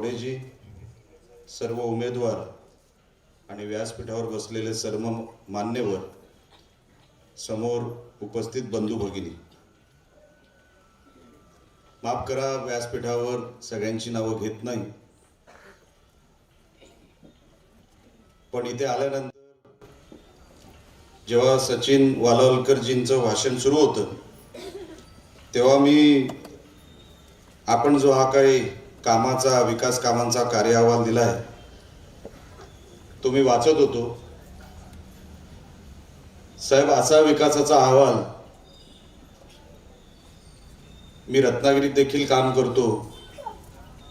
जी सर्व उमेदवार आणि व्यासपीठावर बसलेले सर्व मान्यवर, समोर उपस्थित बंधू भगिनी, माफ करा व्यासपीठावर सगळ्यांची नावं घेत नाही, पण इथे आल्यानंतर जेव्हा सचिन वालावलकरजींचं भाषण सुरू होतं तेव्हा मी आपण जो हा काही कामाचा विकास कामांचा कार्य अहवाल दिलाय तो मी वाचत होतो. साहेब, असा विकासाचा अहवाल मी रत्नागिरीत देखील काम करतो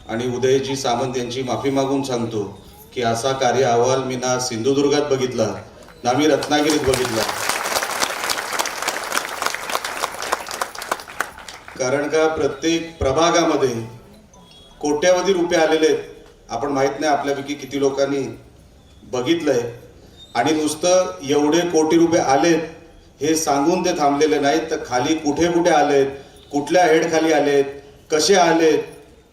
आणि उदयजी सामंत यांची माफी मागून सांगतो की असा कार्य अहवाल मी ना सिंधुदुर्गात बघितला ना मी रत्नागिरीत बघितला. कारण का प्रत्येक प्रभागामध्ये कोट्यावधी रुपये आलेले आहेत. आपण माहित नाही आपल्यापैकी किती लोकांनी बघितलंय. आणि नुसतं एवढे कोटी रुपये आलेत हे सांगून ते थांबलेले नाहीत, तर खाली कुठे कुठे आलेत, कुठल्या हेड खाली आलेत, कसे आलेत,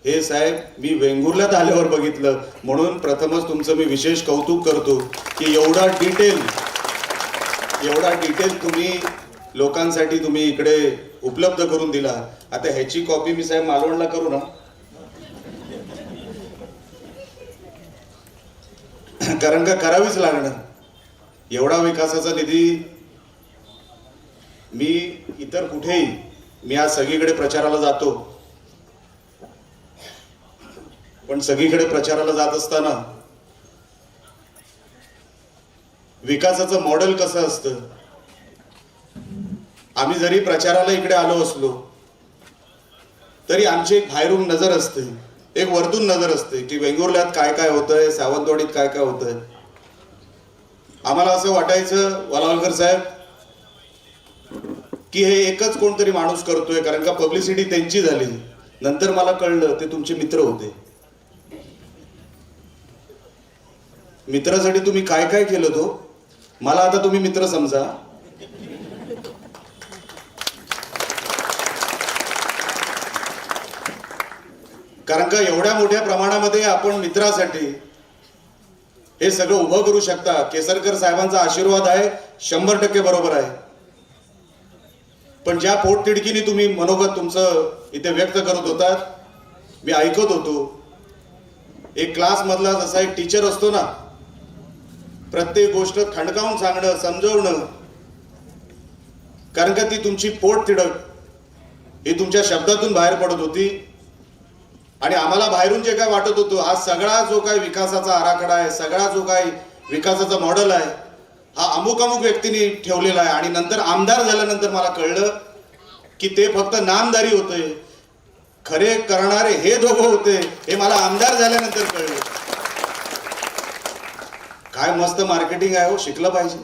हे साहेब मी वेंगुर्ल्यात आल्यावर बघितलं. म्हणून प्रथमच तुमचं मी विशेष कौतुक करतो की एवढा डिटेल तुम्ही लोकांसाठी तुम्ही इकडे उपलब्ध करून दिला. आता ह्याची कॉपी मी साहेब मालवणला करू ना, कारण का करावीच लागणार. एवढा विकासाचा निधी मी इतर कुठेही, मी आज सगळीकडे प्रचाराला जातो, पण सगळीकडे प्रचाराला जात असताना विकासाचं मॉडेल कसं असतं, आम्ही जरी प्रचाराला इकडे आलो असलो तरी आमची एक बाहेरून नजर असते, एक वरतून नजर असते की वेंगुर्ल्यात काय काय होतंय, सावंतवाडीत काय काय होतंय. आम्हाला असं वाटायचं वालावलकर साहेब की हे एकच कोणतरी माणूस करतोय, कारण का पब्लिसिटी त्यांची झाली. नंतर मला कळलं ते तुमचे मित्र होते. मित्रासाठी तुम्ही काय काय केलं तो मला आता तुम्ही मित्र समजा. कारण का एवढ्या मोठ्या प्रमाणामध्ये आपण मित्रासाठी हे सगळं उभं करू शकता. केसरकर साहेबांचा आशीर्वाद आहे, 100% बरोबर आहे. पण ज्या पोटतिडकीने तुम्ही मनोगत तुमचं इथे व्यक्त करत होतात, मी ऐकत होतो. एक क्लास मधला जसा एक टीचर असतो ना, प्रत्येक गोष्ट खणकावून सांगणं, समजवणं, कारण का ती तुमची पोटतिडक ही तुमच्या शब्दातून बाहेर पडत होती. आणि आम्हाला बाहेरून जे काय वाटत होतं, हा सगळा जो काही विकासाचा आराखडा आहे, सगळा जो काही विकासाचा मॉडेल आहे, हा अमुक अमुक व्यक्तींनी ठेवलेला आहे. आणि नंतर आमदार झाल्यानंतर मला कळलं की ते फक्त नामदारी होते, खरे करणारे हे दोघं होते, हे मला आमदार झाल्यानंतर कळलं. काय मस्त मार्केटिंग आहे हो, शिकलं पाहिजे.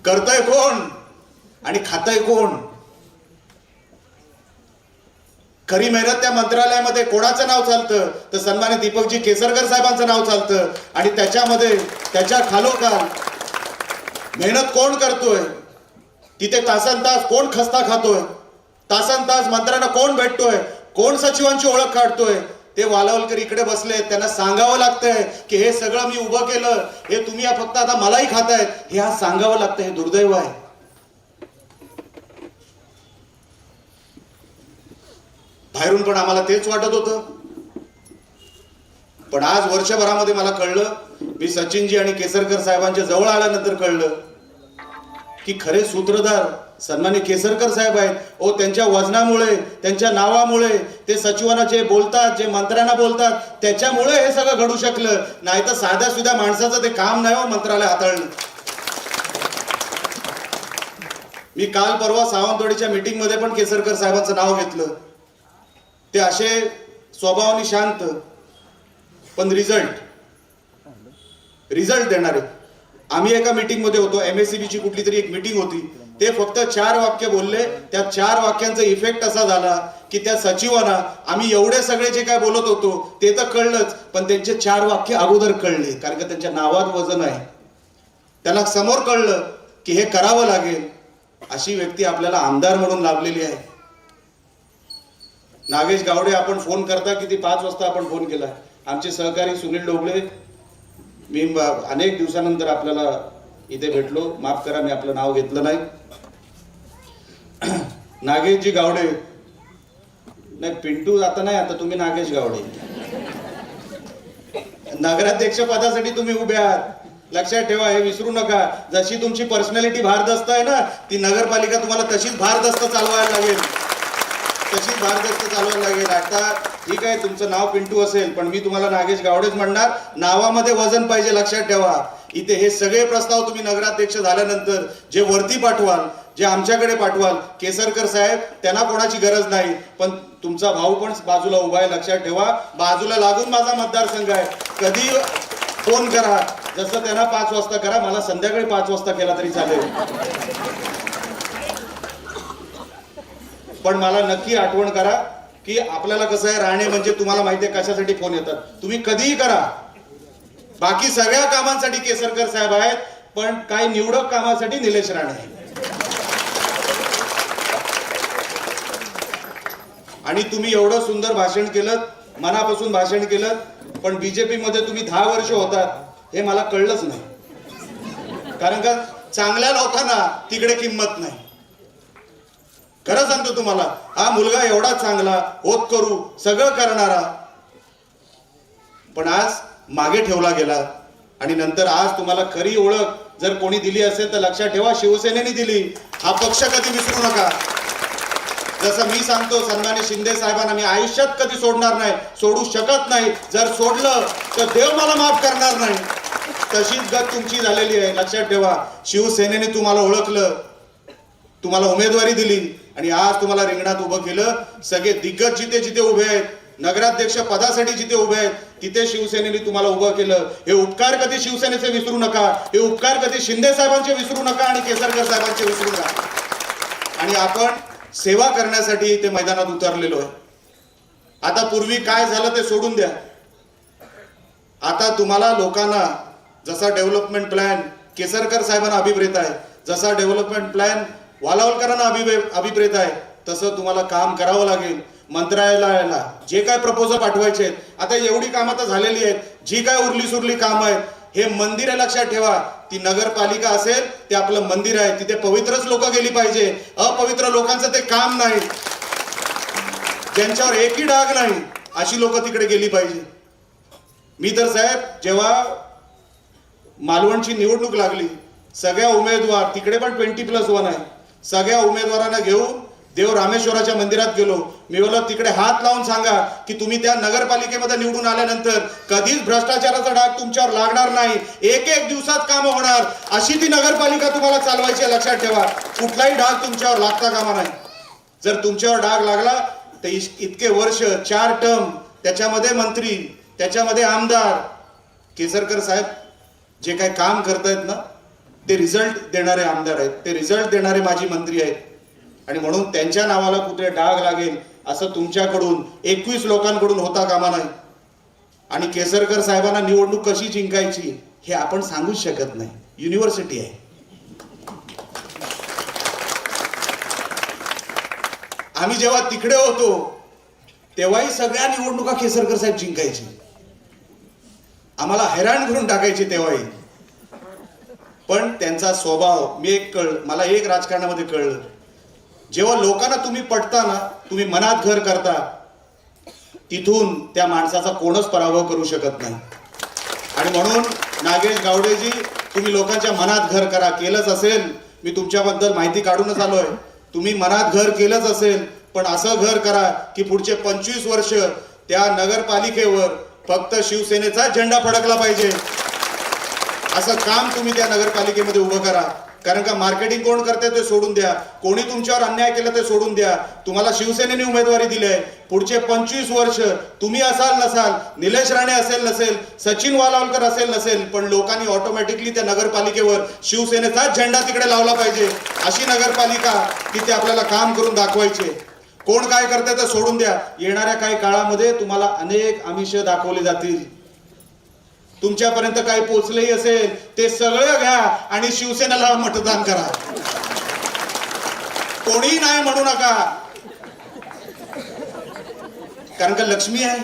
करतय कोण आणि खातय कोण, खरी मेहनत त्या मंत्रालयामध्ये कोणाचं नाव चालतं, तर सन्मानित दीपकजी केसरकर साहेबांचं नाव चालतं. आणि त्याच्यामध्ये त्याच्या खालोखाल मेहनत कोण करतोय, तिथे तासनतास कोण खस्ता खातोय, तासनतास मंत्र्यांना कोण भेटतोय, कोण सचिवांची ओळख काढतोय, ते वालावलकर इकडे बसले. त्यांना सांगावं लागतंय की हे सगळं मी उभं केलं, हे तुम्ही फक्त आता मलाही खातायत, हे आज सांगावं लागतं. हे दुर्दैव आहे. बाहेरून पण आम्हाला तेच वाटत होतं, पण आज वर्षभरामध्ये मला कळलं, मी सचिनजी आणि केसरकर साहेबांच्या जवळ आल्यानंतर कळलं की खरे सूत्रधार सन्माननीय केसरकर साहेब आहेत. ओ, त्यांच्या वजनामुळे, त्यांच्या नावामुळे, ते सचिवांना जे बोलतात, जे मंत्र्यांना बोलतात, त्याच्यामुळे हे सगळं घडू शकलं. नाही तर साध्या सुद्धा माणसाचं ते काम नाही हो मंत्रालय हाताळणं. मी काल परवा सावंतवाडीच्या मीटिंग मध्ये पण केसरकर साहेबांचं नाव घेतलं. ते असे स्वभावाने शांत, पण रिझल्ट देणारे. आम्ही एका मीटिंग मध्ये होतो, MSCB ची कुठली तरी एक मीटिंग होती. ते फक्त 4 वाक्य बोलले. त्या 4 वाक्यांचा इफेक्ट असा झाला की त्या सचिवांना आम्ही एवढे सगळे जे काय बोलत होतो ते तर कळलंच, पण त्यांचे 4 वाक्य अगोदर कळले, कारण का त्यांच्या नावात वजन आहे. त्यांना समोर कळलं की हे करावं लागेल. अशी व्यक्ती आपल्याला आमदार म्हणून लाभलेली आहे. नागेश गावडे आपण फोन करता किती 5 वाजता आपण फोन केला. आमचे सहकारी सुनील डोबळे, मी अनेक दिवसानंतर आपल्याला इथे भेटलो, माफ करा मी आपलं नाव घेतलं नाही. नागेशजी गावडे, नाही पिंटू आता नाही, आता तुम्ही नागेश गावडे. नगराध्यक्ष पदासाठी तुम्ही उभे आहात, लक्षात ठेवा, हे विसरू नका. जशी तुमची पर्सनॅलिटी भारदस्त आहे ना, ती नगरपालिका तुम्हाला तशीच भारदस्त चालवायला लागेल, तशीच भारदस्त चालवायला लागेल. आता ठीक आहे तुमचं नाव पिंटू असेल, पण मी तुम्हाला नागेश गावडेच म्हणणार. नावामध्ये वजन पाहिजे, लक्षात ठेवा. इथे हे सगळे प्रस्ताव तुम्ही नगराध्यक्ष झाल्यानंतर जे वरती पाठवाल, जे आमच्याकडे पाठवाल, केसरकर साहेब त्यांना कोणाची गरज नाही, पण तुमचा भाऊ पण बाजूला उभा आहे, लक्षात ठेवा. बाजूला लागून माझा मतदारसंघ आहे. कधी फोन करा, जसं त्यांना 5 वाजता करा, मला संध्याकाळी 5 वाजता केला तरी चालेल, पण मला नक्की आठवण करा की आपल्याला कसं आहे, राणे म्हणजे तुम्हाला माहिती आहे कशासाठी फोन येतात. तुम्ही कधीही करा. बाकी सगळ्या कामांसाठी केसरकर साहेब आहेत, पण काही निवडक कामासाठी निलेश राणे आहे. आणि तुम्ही एवढं सुंदर भाषण केलं, मनापासून भाषण केलं, पण बीजेपी मध्ये तुम्ही 10 वर्ष होतात हे मला कळलंच नाही. कारण का चांगल्या लोकांना तिकडे किंमत नाही. खरं सांगतो तुम्हाला, हा मुलगा एवढा चांगला, होत करू सगळं करणारा, पण आज मागे ठेवला गेला. आणि नंतर आज तुम्हाला खरी ओळख जर कोणी दिली असेल तर लक्षात ठेवा, शिवसेनेने दिली. हा पक्ष कधी विसरू नका. जसं मी सांगतो सन्माननीय शिंदे साहेबांना, मी आयुष्यात कधी सोडणार नाही, सोडू शकत नाही. जर सोडलं तर देव मला माफ करणार नाही. तशीच गत तुमची झालेली आहे, लक्षात ठेवा. शिवसेनेने तुम्हाला ओळखलं, तुम्हाला उमेदवारी दिली, आणि आज तुम्हाला रिंगणात उभं केलं. सगळे दिग्गज जिथे जिथे उभे आहेत, नगराध्यक्ष पदासाठी जिथे उभे आहेत, तिथे शिवसेनेने तुम्हाला उभं केलं. हे उपकार कधी शिवसेनेचे विसरू नका. हे उपकार कधी शिंदे साहेबांचे विसरू नका आणि केसरकर साहेबांचे विसरू नका. आणि आपण सेवा करण्यासाठी इथे मैदानात उतरलेलो आहे. आता पूर्वी काय झालं ते सोडून द्या. आता तुम्हाला लोकांना जसा डेव्हलपमेंट प्लॅन केसरकर साहेबांना अभिप्रेत आहे, जसा डेव्हलपमेंट प्लॅन वालावलकरांना अभिप्रेत आहे, तसं तुम्हाला काम करावं लागेल. मंत्रालयाला जे काय प्रपोजल पाठवायचे आहेत, आता एवढी कामं तर झालेली आहेत, जी काय उरली सुरली कामं आहेत, हे मंदिर आहे, लक्षात ठेवा. ती नगरपालिका असेल ते आपलं मंदिर आहे, तिथे पवित्रच लोक गेली पाहिजे. अपवित्र लोकांचं ते काम नाही, ज्यांच्यावर एकही डाग नाही अशी लोक तिकडे गेली पाहिजे. मी तर साहेब, जेव्हा मालवणची निवडणूक लागली, सगळ्या उमेदवार, तिकडे पण 20+1 आहे, सगळ्या उमेदवारांना घेऊन देव रामेश्वराच्या मंदिरात गेलो. मी बोललो तिकडे हात लावून सांगा की तुम्ही त्या नगरपालिकेमध्ये निवडून आल्यानंतर कधीच भ्रष्टाचाराचा डाग तुमच्यावर लागणार नाही, एक दिवसात काम होणार, अशी ती नगरपालिका तुम्हाला चालवायची, लक्षात ठेवा. कुठलाही डाग तुमच्यावर लागता कामा नाही. जर तुमच्यावर डाग लागला तर इतके वर्ष, 4 टर्म, त्याच्यामध्ये मंत्री, त्याच्यामध्ये आमदार, केसरकर साहेब जे काही काम करतायत ना, ते रिझल्ट देणारे आमदार आहेत, ते रिझल्ट देणारे माजी मंत्री आहेत. आणि म्हणून त्यांच्या नावाला कुठे डाग लागेल असं तुमच्याकडून 21 लोकांकडून होता कामा नाही. आणि केसरकर साहेबांना निवडणूक कशी जिंकायची हे आपण सांगूच शकत नाही, युनिव्हर्सिटी आहे. आम्ही जेव्हा तिकडे होतो तेव्हाही सगळ्या निवडणुका केसरकर साहेब जिंकायचे, आम्हाला हैराण करून टाकायचे तेव्हाही. पण त्यांचा स्वभाव मला एक राजकारणामध्ये कळलं, जेव्हा लोकांना तुम्ही पटता ना, तुम्ही मनात घर करता, तिथून त्या माणसाचा कोणच पराभव करू शकत नाही. आणि म्हणून नागेश गावडेजी, तुम्ही लोकांच्या मनात घर करा. केलंच असेल, मी तुमच्याबद्दल माहिती काढूनच आलोय, तुम्ही मनात घर केलंच असेल, पण असं घर करा की पुढचे 25 वर्ष त्या नगरपालिकेवर फक्त शिवसेनेचा झेंडा फडकला पाहिजे, असं काम तुम्ही त्या नगरपालिकेमध्ये उभं करा. कारण का मार्केटिंग कोण करते ते सोडून द्या, कोणी तुमच्यावर अन्याय केला ते सोडून द्या. तुम्हाला शिवसेनेने उमेदवारी दिली आहे, पुढचे 25 वर्ष तुम्ही असाल नसाल, निलेश राणे असेल नसेल, सचिन वालावलकर असेल नसेल, पण लोकांनी ऑटोमॅटिकली त्या नगरपालिकेवर शिवसेनेचाच झेंडा तिकडे लावला पाहिजे. अशी नगरपालिका तिथे आपल्याला काम करून दाखवायचे. कोण काय करते ते सोडून द्या. येणाऱ्या काही काळामध्ये तुम्हाला अनेक आमिष दाखवले जातील. तुमच्यापर्यंत काही पोचलेही असेल ते सगळं घ्या आणि शिवसेनेला मतदान करा. कोणी नाही म्हणू नका. कारण का लक्ष्मी आहे.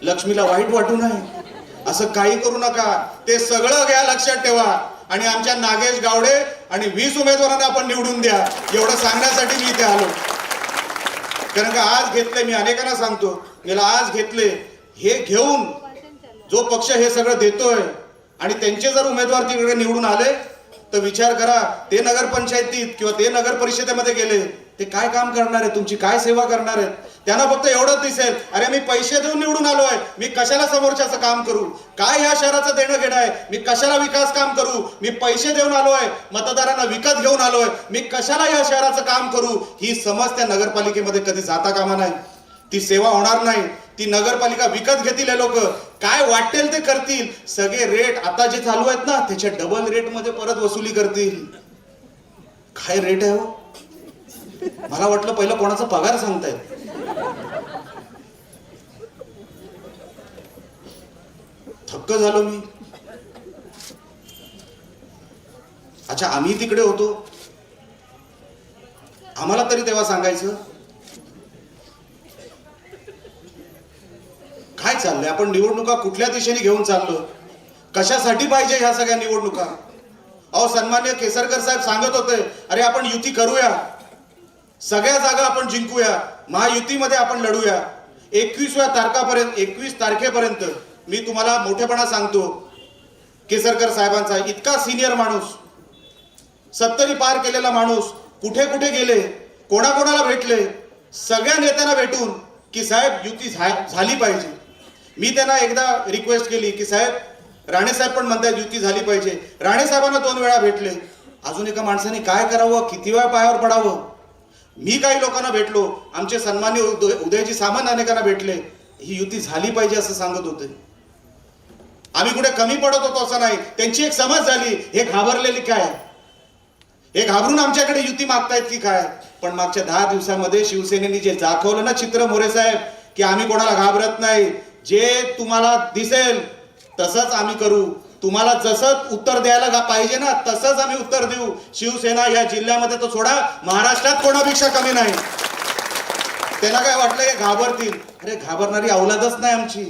लक्ष्मीला वाईट वाटू नये असं काही करू नका. ते सगळं घ्या, लक्षात ठेवा. आणि आमच्या नागेश गावडे आणि 20 उमेदवारांना आपण निवडून द्या, एवढं सांगण्यासाठी मी इथे आलो. कारण का आज घेतले, मी अनेकांना सांगतो, मला आज घेतले, हे घेऊन जो पक्ष हे सगळं देतोय आणि त्यांचे जर उमेदवार तिकडे निवडून आले तर विचार करा, ते नगरपंचायतीत किंवा ते नगर परिषदेमध्ये गेले, ते काय काम करणार आहे, तुमची काय सेवा करणार आहेत. त्यांना फक्त एवढंच दिसेल, अरे मी पैसे देऊन निवडून आलोय, मी कशाला समोरच्याचं काम करू, काय ह्या शहराचं देणं घेणं आहे, मी कशाला विकास काम करू, मी पैसे देऊन आलोय, मतदारांना विकत घेऊन आलोय, मी कशाला या शहराचं काम करू. ही समज त्या नगरपालिकेमध्ये कधी जाता कामा नाही. ती सेवा होणार नाही. ती नगरपालिका विकत घेतील हे लोक, काय वाटेल ते करतील. सगळे रेट आता जे चालू आहेत ना त्याच्या डबल रेट मध्ये परत वसुली करतील. काय रेट आहे हो, मला वाटलं पहिलं कोणाचा पगार सांगतायत. थक्क झालो मी. अच्छा, आम्ही तिकडे होतो, आम्हाला तरी तेव्हा सांगायचं काय चाललंय, आपण निवडणुका कुठल्या दिशेने घेऊन चाललो, कशासाठी पाहिजे ह्या सगळ्या निवडणुका. अहो सन्मान्य केसरकर साहेब सांगत होते, अरे आपण युती करूया, सगळ्या जागा आपण जिंकूया, महायुतीमध्ये आपण लढूया. 21 तारखेपर्यंत मी तुम्हाला मोठेपणा सांगतो, केसरकर साहेबांचा इतका सिनियर माणूस, 70 पार केलेला माणूस कुठे कुठे गेले, कोणाकोणाला भेटले, सगळ्या नेत्यांना भेटून की साहेब युती झाली पाहिजे. मी त्यांना एकदा रिक्वेस्ट केली की साहेब, राणे साहेब पण म्हणतात युती झाली पाहिजे. राणे साहेबांना 2 वेळा भेटले. अजून एका माणसाने काय करावं, किती वेळा पायावर पडावं. मी काही लोकांना भेटलो, आमचे सन्मान्य उदयजी सामंत अनेकांना भेटले, ही युती झाली पाहिजे असं सांगत होते. आम्ही कुठे कमी पडत होतो असं नाही. त्यांची एक समज झाली, हे घाबरलेली काय, हे घाबरून आमच्याकडे युती मागतायत की काय. पण मागच्या 10 दिवसामध्ये शिवसेनेने जे दाखवलं ना चित्र, मोरे साहेब, की आम्ही कोणाला घाबरत नाही, जे तुम्हाला दिसेल तसंच आम्ही करू, तुम्हाला जसं उत्तर द्यायला पाहिजे ना तसंच आम्ही उत्तर देऊ. शिवसेना या जिल्ह्यामध्ये तर सोडा, महाराष्ट्रात कोणापेक्षा कमी नाही. त्यांना काय वाटलं हे घाबरतील, अरे घाबरणारी औलादच नाही आमची,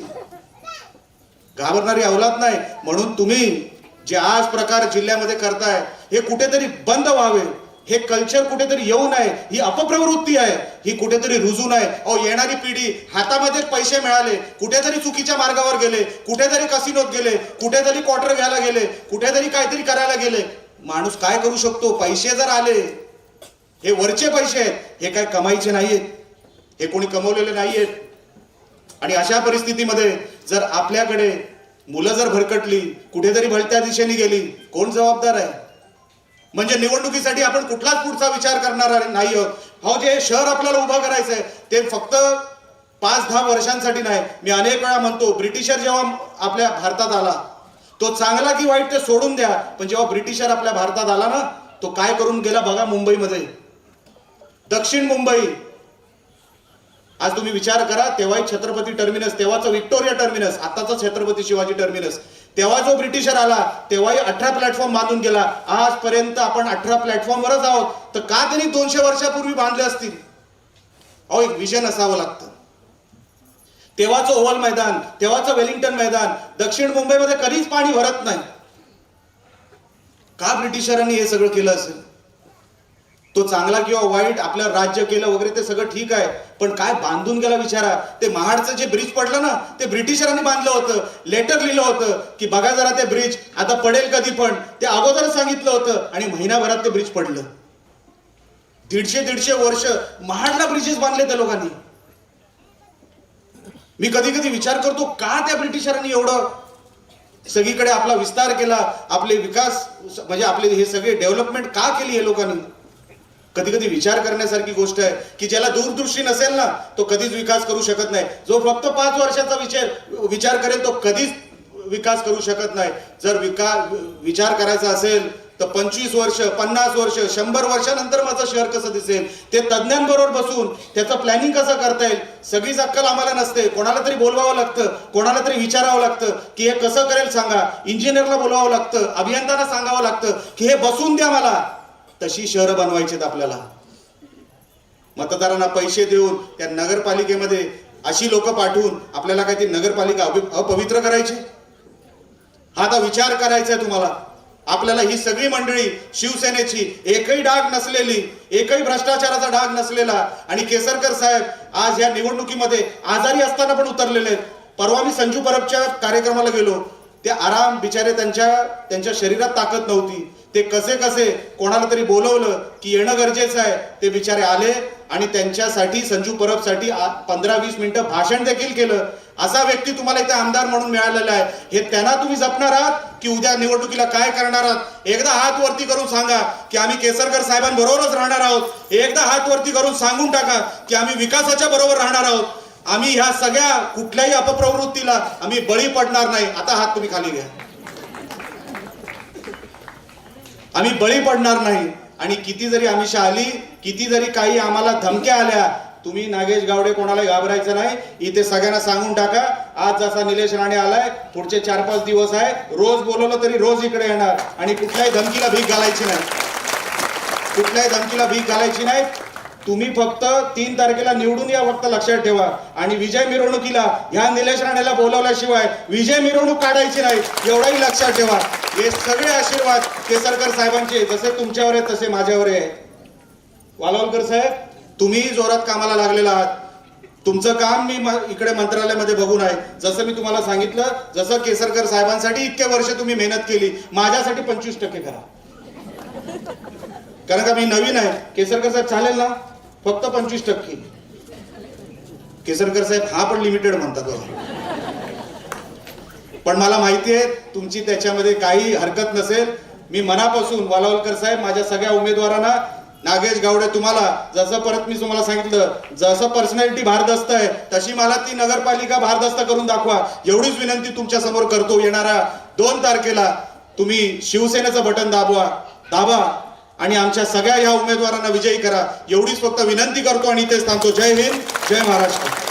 घाबरणारी औलाद नाही. म्हणून तुम्ही जे आज प्रकार जिल्ह्यामध्ये करताय हे कुठेतरी बंद व्हावे, हे कल्चर कुठेतरी येऊ नये, ही अपप्रवृत्ती आहे, ही कुठेतरी रुजू नये. अहो येणारी पिढी, हातामध्ये पैसे मिळाले, कुठेतरी चुकीच्या मार्गावर गेले, कुठेतरी कसिनोत गेले, कुठेतरी क्वार्टर घ्यायला गेले, कुठेतरी काहीतरी करायला गेले. माणूस काय करू शकतो, पैसे जर आले, हे वरचे पैसे आहेत, हे काय कमाईचे नाहीयेत, हे कोणी कमवलेले नाहीयेत. आणि अशा परिस्थितीमध्ये जर आपल्याकडे मुलं जर भरकटली, कुठेतरी भलत्या दिशेने गेली, कोण जबाबदार आहे. म्हणजे निवडणुकीसाठी आपण कुठलाच पुढचा विचार करणार नाही आहोत. हो, जे शहर आपल्याला उभं करायचंय ते फक्त 5-10 वर्षांसाठी नाही. मी अनेक वेळा म्हणतो, ब्रिटिशर जेव्हा आपल्या भारतात आला, तो चांगला की वाईट ते सोडून द्या, पण जेव्हा ब्रिटिशर आपल्या भारतात आला ना, तो काय करून गेला बघा. मुंबईमध्ये, दक्षिण मुंबई, आज तुम्ही विचार करा, तेव्हाही छत्रपती टर्मिनस, तेव्हाचं विक्टोरिया टर्मिनस, आताचं छत्रपती शिवाजी टर्मिनस, तेव्हा जो ब्रिटिशर आला तेव्हाही 18 प्लॅटफॉर्म बांधून गेला. आजपर्यंत आपण 18 प्लॅटफॉर्मवरच आहोत. तर का त्यांनी 200 वर्षापूर्वी बांधले असतील. अहो एक विजन असावं लागतं. तेव्हाचं ओव्हल मैदान, तेव्हाचं वेलिंग्टन मैदान, दक्षिण मुंबईमध्ये कधीच पाणी भरत नाही. का ब्रिटिशरांनी हे सगळं केलं असेल. तो चांगला किंवा वाईट आपलं राज्य केलं वगैरे ते सगळं ठीक आहे, पण काय बांधून गेला विचारा. ते महाडचं जे ब्रिज पडलं ना, ते ब्रिटिशरांनी बांधलं होतं. लेटर लिहिलं होतं की बघा जरा ते ब्रिज आता पडेल कधी, पण ते अगोदर सांगितलं होतं आणि महिनाभरात ते ब्रिज पडलं. 150 वर्ष महाडला ब्रिजेस बांधले त्या लोकांनी. मी कधी कधी विचार करतो, का त्या ब्रिटिशरांनी एवढं सगळीकडे आपला विस्तार केला, आपले विकास म्हणजे आपले हे सगळे डेव्हलपमेंट का केली हे लोकांनी. कधी कधी विचार करण्यासारखी गोष्ट आहे की ज्याला दूरदृष्टी नसेल ना, तो कधीच विकास करू शकत नाही. जो फक्त 5 वर्षाचा विचार करेल तो कधीच विकास करू शकत नाही. जर विचार करायचा असेल तर 25 वर्ष, 50 वर्ष, 100 वर्षानंतर माझं शहर कसं दिसेल, ते तज्ज्ञांबरोबर बसून त्याचं प्लॅनिंग कसं करता येईल. सगळीच अक्कल आम्हाला नसते. कोणाला तरी बोलवावं लागतं, कोणाला तरी विचारावं लागतं की हे कसं करेल सांगा. इंजिनियरला बोलावं लागतं, अभियंत्यांना सांगावं लागतं की हे बसून द्या मला. तशी शहरं बनवायची आपल्याला. मतदारांना पैसे देऊन त्या नगरपालिकेमध्ये अशी लोक पाठवून आपल्याला काय ती नगरपालिका अपवित्र करायची? हा आता विचार करायचा आहे तुम्हाला. आपल्याला ही सगळी मंडळी शिवसेनेची, एकही डाग नसलेली, एकही भ्रष्टाचाराचा डाग नसलेला, आणि केसरकर साहेब आज या निवडणुकीमध्ये आजारी असताना पण उतरलेले आहेत. परवा मी संजू परबच्या कार्यक्रमाला गेलो, ते आराम बिचारे, त्यांच्या शरीरात ताकद नव्हती. ते कसे कसे कोणाला तरी बोलवलं की येणं गरजेचं आहे, ते बिचारे आले आणि त्यांच्यासाठी, संजू परबसाठी 15-20 मिनिटं भाषण देखील केलं. असा व्यक्ती तुम्हाला इथे आमदार म्हणून मिळालेला आहे. हे त्यांना तुम्ही जपणार आहात की उद्या निवडणुकीला काय करणार आहात? एकदा हात वरती करून सांगा की आम्ही केसरकर साहेबांबरोबरच राहणार आहोत. एकदा हात वरती करून सांगून टाका की आम्ही विकासाच्या बरोबर राहणार आहोत. आम्ही ह्या सगळ्या कुठल्याही अपप्रवृत्तीला आम्ही बळी पडणार नाही. आता हात तुम्ही खाली घ्या. आम्ही बळी पडणार नाही. आणि किती जरी आमिषा आली, किती जरी काही आम्हाला धमक्या आल्या, तुम्ही नागेश गावडे कोणाला घाबरायचं नाही. इथे सगळ्यांना सांगून टाका, आज जसा निलेश राणे आलाय, पुढचे 4-5 दिवस आहे, रोज बोलवलं तरी रोज इकडे येणार आणि कुठल्याही धमकीला भीक घालायची नाही. कुठल्याही धमकीला भीक घालायची नाही. तुम्ही फक्त 3 तारखेला निवडून या, फक्त लक्षात ठेवा. आणि विजय मिरवणुकीला ह्या निलेश राणेला बोलवल्याशिवाय विजय मिरवणूक काढायची नाही, एवढाही लक्षात ठेवा. हे सगळे आशीर्वाद केसरकर साहेबांचे जसे तुमच्यावर आहेत तसे माझ्यावर आहे. वालावलकर साहेब, तुम्ही जोरात कामाला लागलेला आहात. तुमचं काम मी इकडे मंत्रालयामध्ये बघून आहे. जसं मी तुम्हाला सांगितलं, जसं केसरकर साहेबांसाठी इतके वर्ष तुम्ही मेहनत केली, माझ्यासाठी 25% करा. कारण का मी नवीन आहे. केसरकर साहेब चालेल ना? फक्त 25%. केसरकर साहेब हा पण लिमिटेड म्हणतात बघा. पण मला माहिती आहे तुमची त्याच्यामध्ये काही हरकत नसेल. मी मनापासून वालावलकर साहेब, माझ्या सगळ्या उमेदवारांना, नागेश गावडे, तुम्हाला जसं परत मी तुम्हाला सांगितलं, जसं पर्सनॅलिटी भारदस्त आहे तशी मला ती नगरपालिका भारदस्त करून दाखवा, एवढीच विनंती तुमच्या समोर करतो. येणाऱ्या 2 तारखेला तुम्ही शिवसेनेचं बटन दाबा आणि आमच्या सगळ्या या उमेदवारांना विजयी करा, एवढीच फक्त विनंती करतो आणि इथेच थांबतो. जय हिंद, जय महाराष्ट्र.